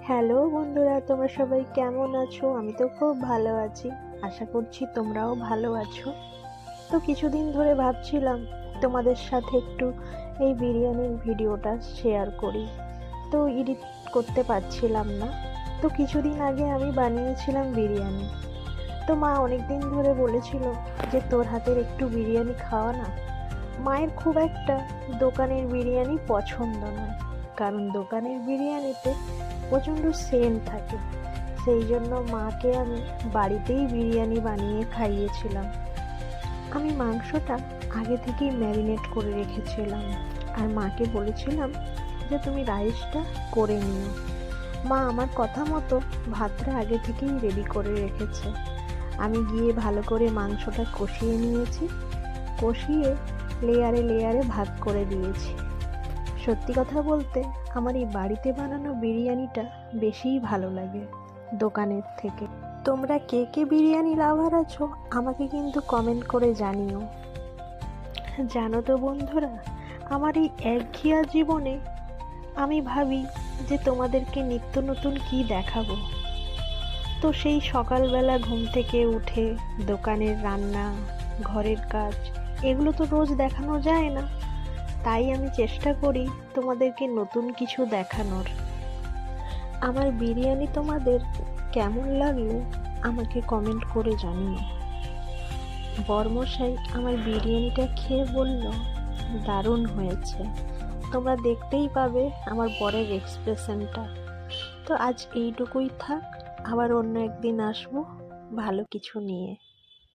Hello বন্ধুরা, তোমরা সবাই কেমন আছো? আমি তো খুব ভালো আছি। আশা করছি তোমরাও ভালো আছো। তো কিছুদিন ধরে ভাবছিলাম তোমাদের সাথে একটু এই বিরিয়ানির ভিডিওটা শেয়ার করি, তো এডিট করতে পারছিলাম না। তো কিছুদিন আগে আমি বানিয়েছিলাম বিরিয়ানি। তো মা অনেক দিন ধরে বলেছিল যে তোর হাতের একটু বিরিয়ানি খাওয়া না। মায়ের খুব একটা দোকানের বিরিয়ানি পছন্দ নয়, কারণ দোকানের বিরিয়ানিতে প্রচণ্ড সেন্ট থাকে। সেই জন্য মাকে আমি বাড়িতেই বিরিয়ানি বানিয়ে খাইয়েছিলাম। আমি মাংসটা আগে থেকেই ম্যারিনেট করে রেখেছিলাম, আর মাকে বলেছিলাম যে তুমি রাইসটা করে নিও। মা আমার কথা মতো ভাতটা আগে থেকেই রেডি করে রেখেছে। আমি গিয়ে ভালো করে মাংসটা কষিয়ে নিয়েছি, কষিয়ে লেয়ারে লেয়ারে ভাগ করে দিয়েছি। সত্যি কথা বলতে আমার এই বাড়িতে বানানো বিরিয়ানিটা বেশিই ভালো লাগে দোকানের থেকে। তোমরা কে কে বিরিয়ানি লাভার আছো আমাকে কিন্তু কমেন্ট করে জানিও। জানো তো বন্ধুরা, আমার এই একঘেয়া জীবনে আমি ভাবি যে তোমাদেরকে নিত্য নতুন কি দেখাবো। তো সেই সকালবেলা ঘুম থেকে উঠে দোকানের রান্না, ঘরের কাজ, এগুলো তো রোজ দেখানো যায় না। তাই আমি চেষ্টা করি তোমাদেরকে নতুন কিছু দেখানোর। আমার বিরিয়ানি তোমাদের কেমন লাগলো আমাকে কমেন্ট করে জানিও। বরমশাই আমার বিরিয়ানিটা খেয়ে বলল দারুণ হয়েছে। তোমরা দেখতেই পাবে আমার বরের এক্সপ্রেশনটা। তো আজ এইটুকুই থাক, আবার অন্য একদিন আসবো ভালো কিছু নিয়ে।